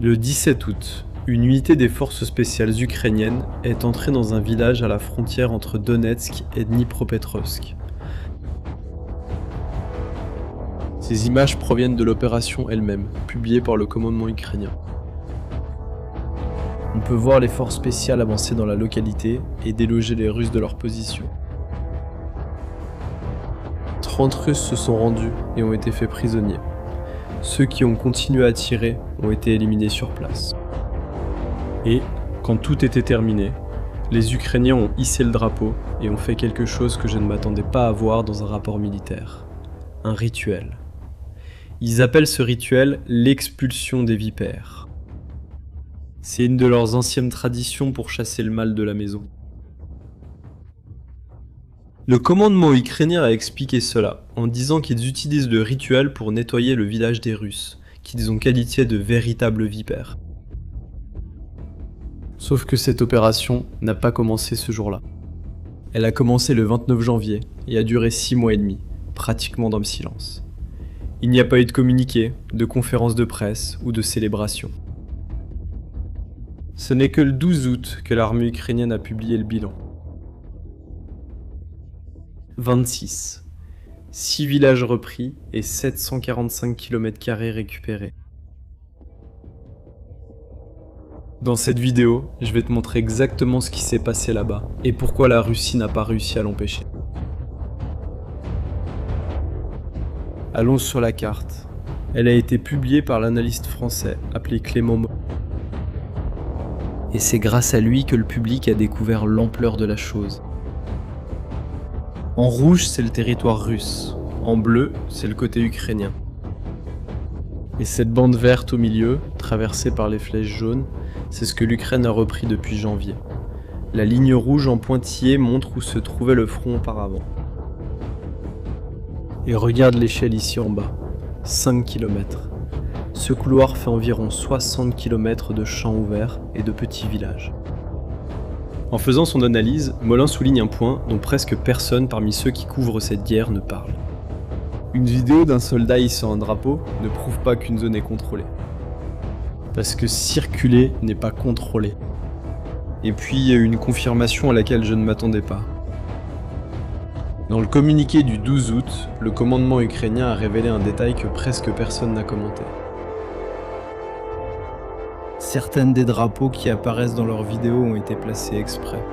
Le 17 août, une unité des forces spéciales ukrainiennes est entrée dans un village à la frontière entre Donetsk et Dnipropetrovsk. Ces images proviennent de l'opération elle-même, publiée par le commandement ukrainien. On peut voir les forces spéciales avancer dans la localité et déloger les Russes de leur position. 30 Russes se sont rendus et ont été faits prisonniers. Ceux qui ont continué à tirer ont été éliminés sur place. Et, quand tout était terminé, les Ukrainiens ont hissé le drapeau et ont fait quelque chose que je ne m'attendais pas à voir dans un rapport militaire. Un rituel. Ils appellent ce rituel l'expulsion des vipères. C'est une de leurs anciennes traditions pour chasser le mal de la maison. Le commandement ukrainien a expliqué cela en disant qu'ils utilisent le rituel pour nettoyer le village des Russes, qu'ils ont qualifié de véritables vipères. Sauf que cette opération n'a pas commencé ce jour-là. Elle a commencé le 29 janvier et a duré 6 mois et demi, pratiquement dans le silence. Il n'y a pas eu de communiqué, de conférence de presse ou de célébration. Ce n'est que le 12 août que l'armée ukrainienne a publié le bilan. 26. 6 villages repris et 745 km² récupérés. Dans cette vidéo, je vais te montrer exactement ce qui s'est passé là-bas et pourquoi la Russie n'a pas réussi à l'empêcher. Allons sur la carte. Elle a été publiée par l'analyste français appelé Clément Mo. Et c'est grâce à lui que le public a découvert l'ampleur de la chose. En rouge, c'est le territoire russe. En bleu, c'est le côté ukrainien. Et cette bande verte au milieu, traversée par les flèches jaunes, c'est ce que l'Ukraine a repris depuis janvier. La ligne rouge en pointillé montre où se trouvait le front auparavant. Et regarde l'échelle ici en bas, 5 km. Ce couloir fait environ 60 km de champs ouverts et de petits villages. En faisant son analyse, Molin souligne un point dont presque personne parmi ceux qui couvrent cette guerre ne parle. Une vidéo d'un soldat hissant un drapeau ne prouve pas qu'une zone est contrôlée. Parce que circuler n'est pas contrôlé. Et puis il y a eu une confirmation à laquelle je ne m'attendais pas. Dans le communiqué du 12 août, le commandement ukrainien a révélé un détail que presque personne n'a commenté. Certaines des drapeaux qui apparaissent dans leurs vidéos ont été placés exprès,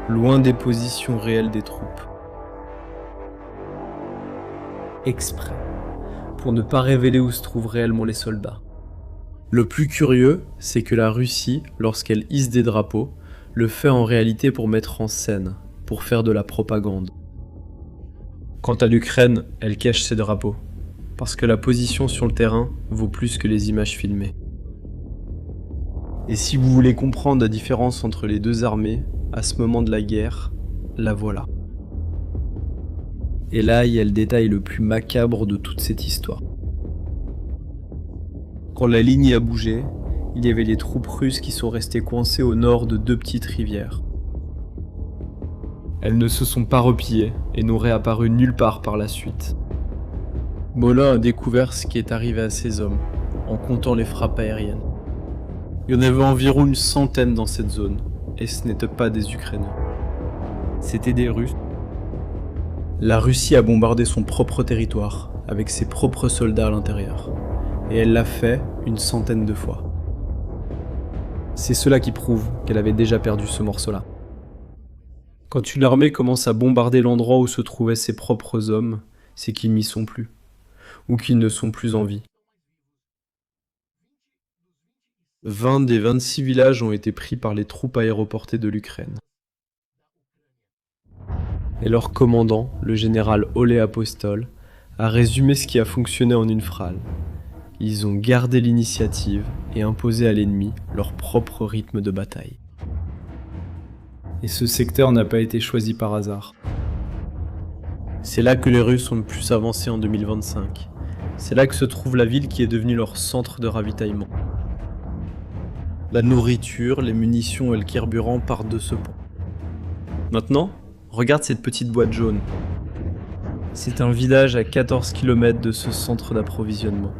loin des positions réelles des troupes. Exprès, pour ne pas révéler où se trouvent réellement les soldats. Le plus curieux, c'est que la Russie, lorsqu'elle hisse des drapeaux, le fait en réalité pour mettre en scène, pour faire de la propagande. Quant à l'Ukraine, elle cache ses drapeaux, parce que la position sur le terrain vaut plus que les images filmées. Et si vous voulez comprendre la différence entre les deux armées, à ce moment de la guerre, la voilà. Et là, il y a le détail le plus macabre de toute cette histoire. Quand la ligne a bougé, il y avait les troupes russes qui sont restées coincées au nord de 2 petites rivières. Elles ne se sont pas repliées et n'ont réapparu nulle part par la suite. Molin a découvert ce qui est arrivé à ces hommes, en comptant les frappes aériennes. Il y en avait environ une centaine dans cette zone, et ce n'étaient pas des Ukrainiens. C'était des Russes. La Russie a bombardé son propre territoire, avec ses propres soldats à l'intérieur. Et elle l'a fait une centaine de fois. C'est cela qui prouve qu'elle avait déjà perdu ce morceau-là. Quand une armée commence à bombarder l'endroit où se trouvaient ses propres hommes, c'est qu'ils n'y sont plus, ou qu'ils ne sont plus en vie. 20 des 26 villages ont été pris par les troupes aéroportées de l'Ukraine. Et leur commandant, le général Oleh Apostol, a résumé ce qui a fonctionné en une phrase. Ils ont gardé l'initiative et imposé à l'ennemi leur propre rythme de bataille. Et ce secteur n'a pas été choisi par hasard. C'est là que les Russes ont le plus avancé en 2025. C'est là que se trouve la ville qui est devenue leur centre de ravitaillement. La nourriture, les munitions et le carburant partent de ce pont. Maintenant, regarde cette petite boîte jaune. C'est un village à 14 km de ce centre d'approvisionnement.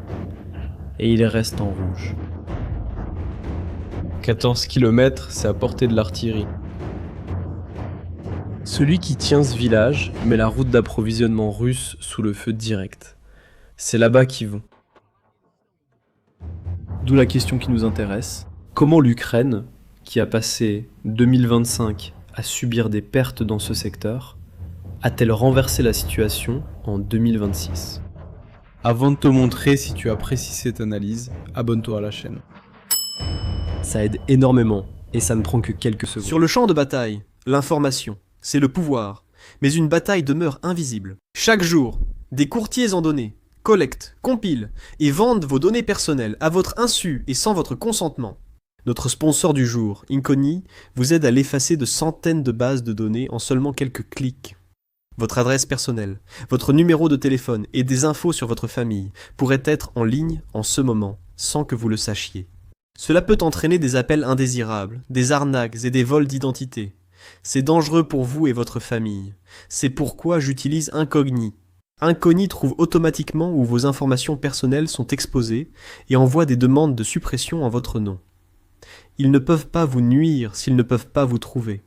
Et il reste en rouge. 14 km, c'est à portée de l'artillerie. Celui qui tient ce village met la route d'approvisionnement russe sous le feu direct. C'est là-bas qu'ils vont. D'où la question qui nous intéresse. Comment l'Ukraine, qui a passé 2025 à subir des pertes dans ce secteur, a-t-elle renversé la situation en 2026 ? Avant de te montrer si tu apprécies cette analyse, abonne-toi à la chaîne. Ça aide énormément et ça ne prend que quelques secondes. Sur le champ de bataille, l'information, c'est le pouvoir. Mais une bataille demeure invisible. Chaque jour, des courtiers en données collectent, compilent et vendent vos données personnelles à votre insu et sans votre consentement. Notre sponsor du jour, Incogni, vous aide à l'effacer de centaines de bases de données en seulement quelques clics. Votre adresse personnelle, votre numéro de téléphone et des infos sur votre famille pourraient être en ligne en ce moment, sans que vous le sachiez. Cela peut entraîner des appels indésirables, des arnaques et des vols d'identité. C'est dangereux pour vous et votre famille. C'est pourquoi j'utilise Incogni. Incogni trouve automatiquement où vos informations personnelles sont exposées et envoie des demandes de suppression en votre nom. Ils ne peuvent pas vous nuire s'ils ne peuvent pas vous trouver.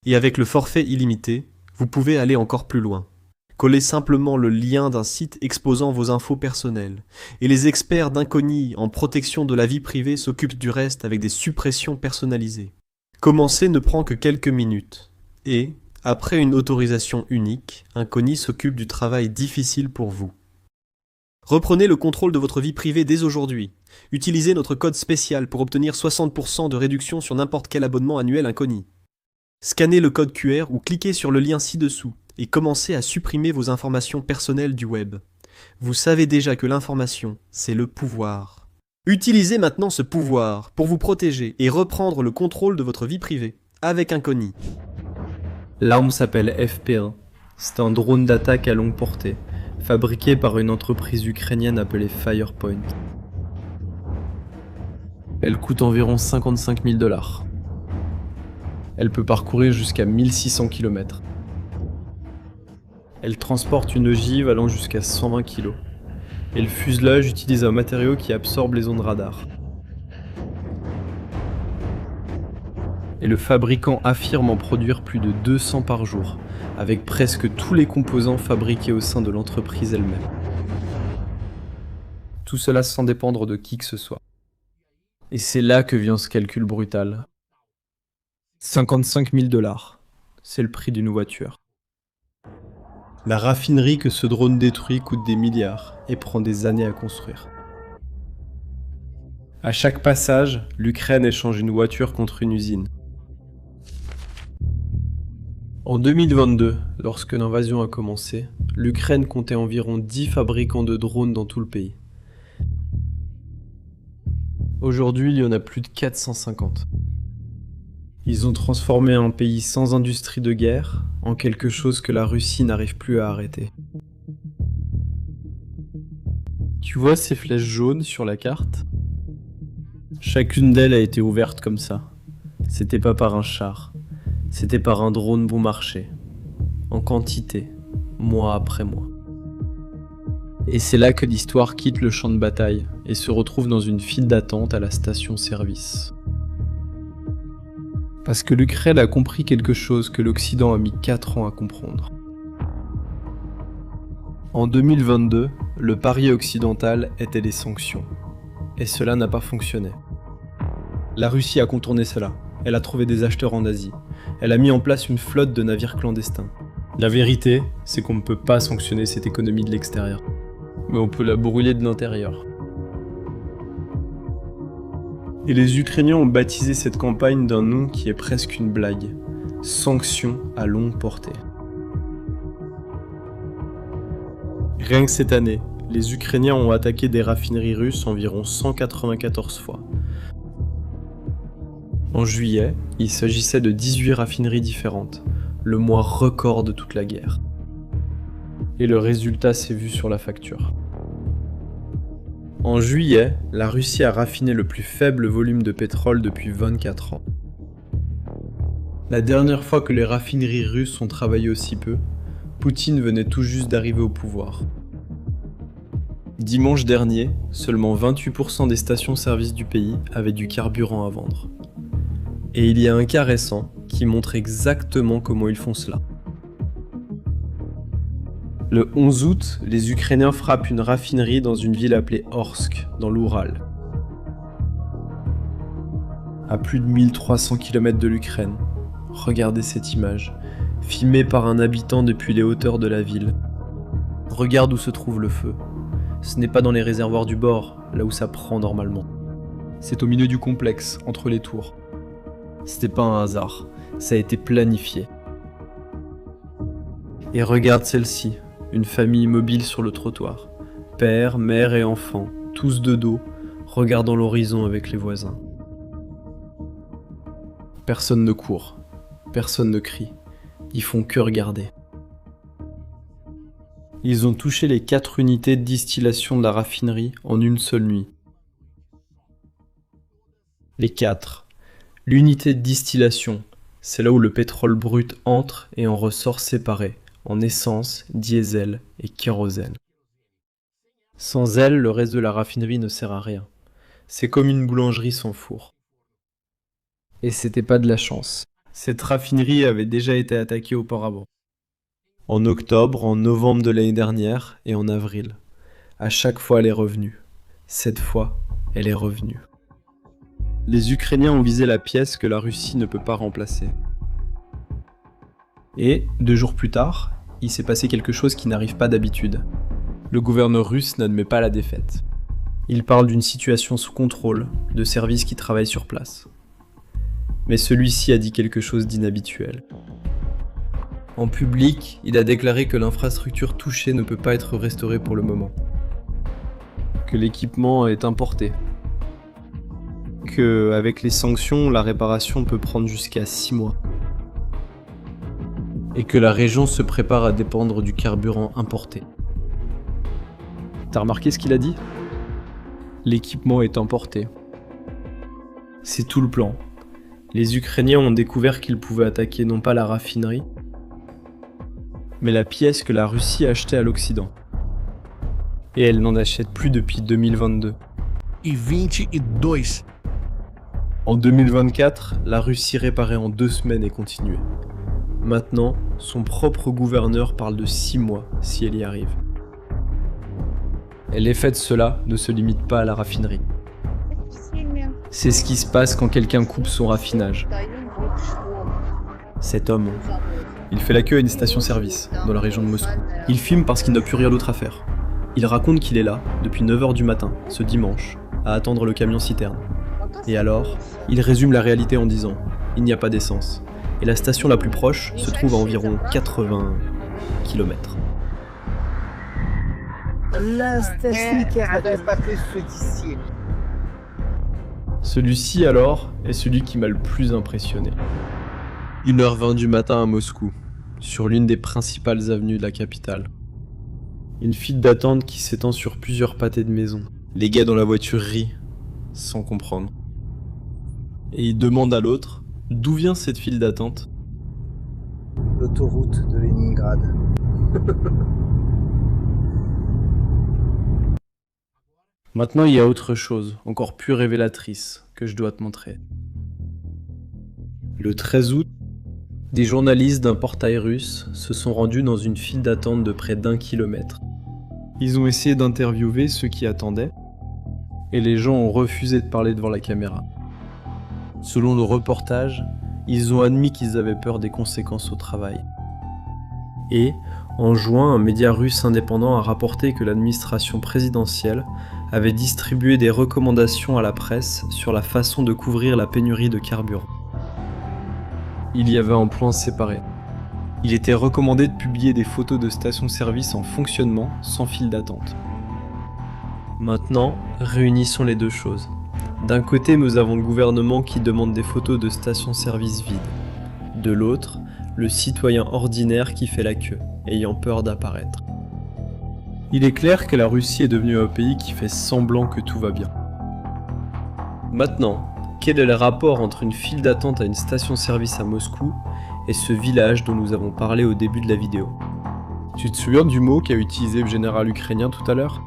Et avec le forfait illimité, vous pouvez aller encore plus loin. Collez simplement le lien d'un site exposant vos infos personnelles, et les experts d'Incogni en protection de la vie privée s'occupent du reste avec des suppressions personnalisées. Commencer ne prend que quelques minutes, et, après une autorisation unique, Incogni s'occupe du travail difficile pour vous. Reprenez le contrôle de votre vie privée dès aujourd'hui. Utilisez notre code spécial pour obtenir 60% de réduction sur n'importe quel abonnement annuel Incogni. Scannez le code QR ou cliquez sur le lien ci-dessous et commencez à supprimer vos informations personnelles du web. Vous savez déjà que l'information, c'est le pouvoir. Utilisez maintenant ce pouvoir pour vous protéger et reprendre le contrôle de votre vie privée avec Incogni. L'arme s'appelle FP1. C'est un drone d'attaque à longue portée, fabriqué par une entreprise ukrainienne appelée Firepoint. Elle coûte environ 55 000 $. Elle peut parcourir jusqu'à 1600 km. Elle transporte une ogive allant jusqu'à 120 kg. Et le fuselage utilise un matériau qui absorbe les ondes radar. Et le fabricant affirme en produire plus de 200 par jour, avec presque tous les composants fabriqués au sein de l'entreprise elle-même. Tout cela sans dépendre de qui que ce soit. Et c'est là que vient ce calcul brutal. 55 000 $, c'est le prix d'une voiture. La raffinerie que ce drone détruit coûte des milliards et prend des années à construire. À chaque passage, l'Ukraine échange une voiture contre une usine. En 2022, lorsque l'invasion a commencé, l'Ukraine comptait environ 10 fabricants de drones dans tout le pays. Aujourd'hui, il y en a plus de 450. Ils ont transformé un pays sans industrie de guerre en quelque chose que la Russie n'arrive plus à arrêter. Tu vois ces flèches jaunes sur la carte ? Chacune d'elles a été ouverte comme ça. C'était pas par un char, c'était par un drone bon marché. En quantité, mois après mois. Et c'est là que l'histoire quitte le champ de bataille et se retrouve dans une file d'attente à la station-service. Parce que l'Ukraine a compris quelque chose que l'Occident a mis 4 ans à comprendre. En 2022, le pari occidental était les sanctions. Et cela n'a pas fonctionné. La Russie a contourné cela. Elle a trouvé des acheteurs en Asie. Elle a mis en place une flotte de navires clandestins. La vérité, c'est qu'on ne peut pas sanctionner cette économie de l'extérieur. Mais on peut la brûler de l'intérieur. Et les Ukrainiens ont baptisé cette campagne d'un nom qui est presque une blague. Sanctions à longue portée. Rien que cette année, les Ukrainiens ont attaqué des raffineries russes environ 194 fois. En juillet, il s'agissait de 18 raffineries différentes, le mois record de toute la guerre. Et le résultat s'est vu sur la facture. En juillet, la Russie a raffiné le plus faible volume de pétrole depuis 24 ans. La dernière fois que les raffineries russes ont travaillé aussi peu, Poutine venait tout juste d'arriver au pouvoir. Dimanche dernier, seulement 28% des stations-service du pays avaient du carburant à vendre. Et il y a un cas récent qui montre exactement comment ils font cela. Le 11 août, les Ukrainiens frappent une raffinerie dans une ville appelée Orsk, dans l'Oural. À plus de 1300 km de l'Ukraine. Regardez cette image, filmée par un habitant depuis les hauteurs de la ville. Regarde où se trouve le feu. Ce n'est pas dans les réservoirs du bord, là où ça prend normalement. C'est au milieu du complexe, entre les tours. C'était pas un hasard, ça a été planifié. Et regarde celle-ci, une famille immobile sur le trottoir. Père, mère et enfant, tous de dos, regardant l'horizon avec les voisins. Personne ne court, personne ne crie, ils font que regarder. Ils ont touché les 4 unités de distillation de la raffinerie en une seule nuit. Les 4. L'unité de distillation, c'est là où le pétrole brut entre et en ressort séparé, en essence, diesel et kérosène. Sans elle, le reste de la raffinerie ne sert à rien. C'est comme une boulangerie sans four. Et c'était pas de la chance. Cette raffinerie avait déjà été attaquée auparavant. En octobre, en novembre de l'année dernière et en avril. À chaque fois, elle est revenue. Cette fois, elle est revenue. Les Ukrainiens ont visé la pièce que la Russie ne peut pas remplacer. Et, 2 jours plus tard, il s'est passé quelque chose qui n'arrive pas d'habitude. Le gouverneur russe n'admet pas la défaite. Il parle d'une situation sous contrôle, de services qui travaillent sur place. Mais celui-ci a dit quelque chose d'inhabituel. En public, il a déclaré que l'infrastructure touchée ne peut pas être restaurée pour le moment. Que l'équipement est importé. Que, avec les sanctions, la réparation peut prendre jusqu'à 6 mois. Et que la région se prépare à dépendre du carburant importé. T'as remarqué ce qu'il a dit ? L'équipement est importé. C'est tout le plan. Les Ukrainiens ont découvert qu'ils pouvaient attaquer non pas la raffinerie, mais la pièce que la Russie achetait à l'Occident. Et elle n'en achète plus depuis 2022. En 2024, la Russie réparait en 2 semaines et continuait. Maintenant, son propre gouverneur parle de 6 mois si elle y arrive. Et l'effet de cela ne se limite pas à la raffinerie. C'est ce qui se passe quand quelqu'un coupe son raffinage. Cet homme, il fait la queue à une station-service dans la région de Moscou. Il filme parce qu'il n'a plus rien d'autre à faire. Il raconte qu'il est là, depuis 9h du matin, ce dimanche, à attendre le camion-citerne. Et alors, il résume la réalité en disant « Il n'y a pas d'essence ». Et la station la plus proche se trouve à environ 80 km. Celui-ci alors est celui qui m'a le plus impressionné. 1h20 du matin à Moscou, sur l'une des principales avenues de la capitale. Une file d'attente qui s'étend sur plusieurs pâtés de maison. Les gars dans la voiture rient, sans comprendre. Et ils demandent à l'autre, d'où vient cette file d'attente ? L'autoroute de Leningrad. Maintenant, il y a autre chose, encore plus révélatrice, que je dois te montrer. Le 13 août, des journalistes d'un portail russe se sont rendus dans une file d'attente de près d'1 kilomètre. Ils ont essayé d'interviewer ceux qui attendaient, et les gens ont refusé de parler devant la caméra. Selon le reportage, ils ont admis qu'ils avaient peur des conséquences au travail. Et, en juin, un média russe indépendant a rapporté que l'administration présidentielle avait distribué des recommandations à la presse sur la façon de couvrir la pénurie de carburant. Il y avait un point séparé. Il était recommandé de publier des photos de stations-service en fonctionnement sans file d'attente. Maintenant, réunissons les deux choses. D'un côté, nous avons le gouvernement qui demande des photos de stations-service vides. De l'autre, le citoyen ordinaire qui fait la queue, ayant peur d'apparaître. Il est clair que la Russie est devenue un pays qui fait semblant que tout va bien. Maintenant, quel est le rapport entre une file d'attente à une station-service à Moscou et ce village dont nous avons parlé au début de la vidéo ? Tu te souviens du mot qu'a utilisé le général ukrainien tout à l'heure ?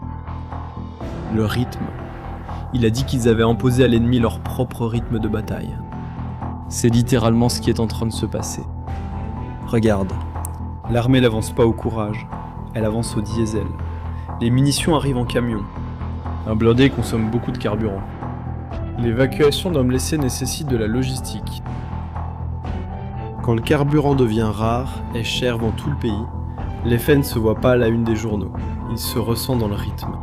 Le rythme. Il a dit qu'ils avaient imposé à l'ennemi leur propre rythme de bataille. C'est littéralement ce qui est en train de se passer. Regarde, l'armée n'avance pas au courage, elle avance au diesel. Les munitions arrivent en camion. Un blindé consomme beaucoup de carburant. L'évacuation d'un blessé nécessite de la logistique. Quand le carburant devient rare et cher dans tout le pays, l'effet ne se voit pas à la une des journaux, il se ressent dans le rythme.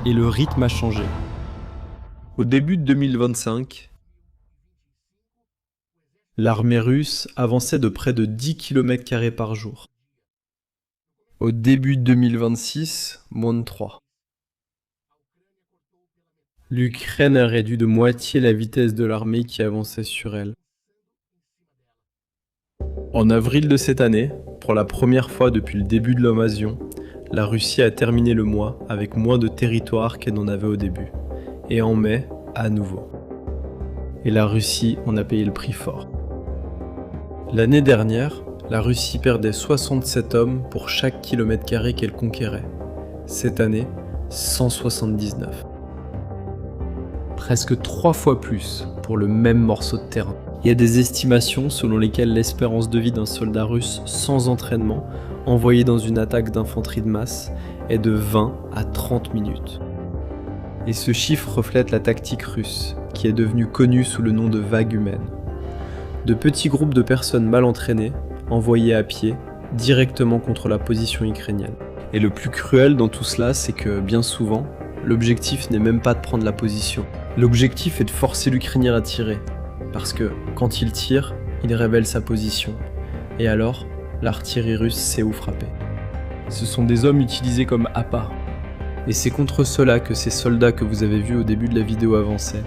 Et le rythme a changé. Au début de 2025, l'armée russe avançait de près de 10 km² par jour. Au début de 2026, moins de 3. L'Ukraine a réduit de moitié la vitesse de l'armée qui avançait sur elle. En avril de cette année, pour la première fois depuis le début de l'invasion, la Russie a terminé le mois avec moins de territoire qu'elle n'en avait au début. Et en mai, à nouveau. Et la Russie en a payé le prix fort. L'année dernière, la Russie perdait 67 hommes pour chaque kilomètre carré qu'elle conquérait. Cette année, 179. Presque 3 fois plus pour le même morceau de terrain. Il y a des estimations selon lesquelles l'espérance de vie d'un soldat russe sans entraînement, envoyé dans une attaque d'infanterie de masse, est de 20 à 30 minutes. Et ce chiffre reflète la tactique russe, qui est devenue connue sous le nom de vague humaine. De petits groupes de personnes mal entraînées, envoyés à pied, directement contre la position ukrainienne. Et le plus cruel dans tout cela, c'est que, bien souvent, l'objectif n'est même pas de prendre la position. L'objectif est de forcer l'Ukrainien à tirer. Parce que, quand il tire, il révèle sa position. Et alors, l'artillerie russe sait où frapper. Ce sont des hommes utilisés comme appâts. Et c'est contre cela que ces soldats que vous avez vus au début de la vidéo avançaient,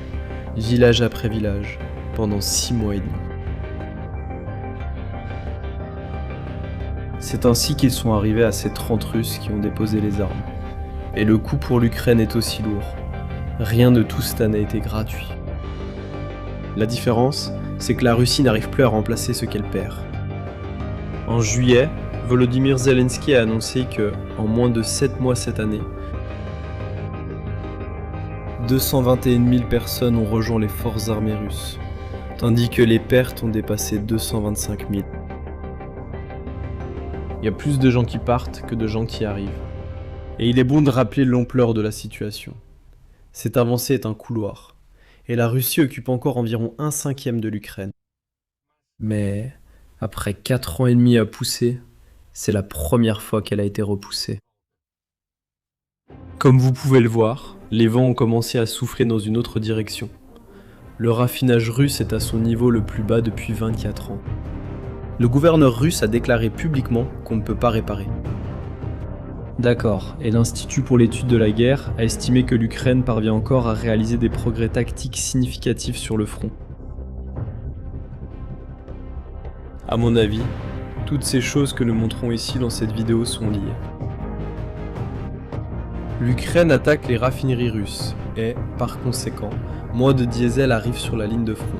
village après village, pendant 6 mois et demi. C'est ainsi qu'ils sont arrivés à ces 30 Russes qui ont déposé les armes. Et le coût pour l'Ukraine est aussi lourd. Rien de tout cela n'a été gratuit. La différence, c'est que la Russie n'arrive plus à remplacer ce qu'elle perd. En juillet, Volodymyr Zelensky a annoncé que, en moins de 7 mois cette année, 221 000 personnes ont rejoint les forces armées russes, tandis que les pertes ont dépassé 225 000. Il y a plus de gens qui partent que de gens qui arrivent. Et il est bon de rappeler l'ampleur de la situation. Cette avancée est un couloir, et la Russie occupe encore environ 1/5 de l'Ukraine. Mais après 4 ans et demi à pousser, c'est la première fois qu'elle a été repoussée. Comme vous pouvez le voir, les vents ont commencé à souffler dans une autre direction. Le raffinage russe est à son niveau le plus bas depuis 24 ans. Le gouverneur russe a déclaré publiquement qu'on ne peut pas réparer. D'accord, et l'Institut pour l'étude de la guerre a estimé que l'Ukraine parvient encore à réaliser des progrès tactiques significatifs sur le front. À mon avis, toutes ces choses que nous montrons ici dans cette vidéo sont liées. L'Ukraine attaque les raffineries russes et, par conséquent, moins de diesel arrive sur la ligne de front.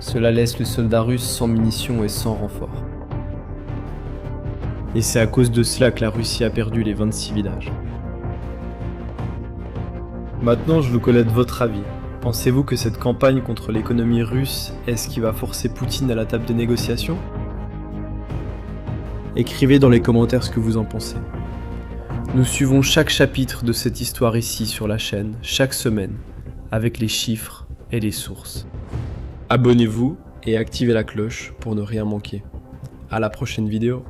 Cela laisse le soldat russe sans munitions et sans renfort. Et c'est à cause de cela que la Russie a perdu les 26 villages. Maintenant, je veux connaître votre avis. Pensez-vous que cette campagne contre l'économie russe est ce qui va forcer Poutine à la table des négociations? Écrivez dans les commentaires ce que vous en pensez. Nous suivons chaque chapitre de cette histoire ici sur la chaîne, chaque semaine, avec les chiffres et les sources. Abonnez-vous et activez la cloche pour ne rien manquer. À la prochaine vidéo.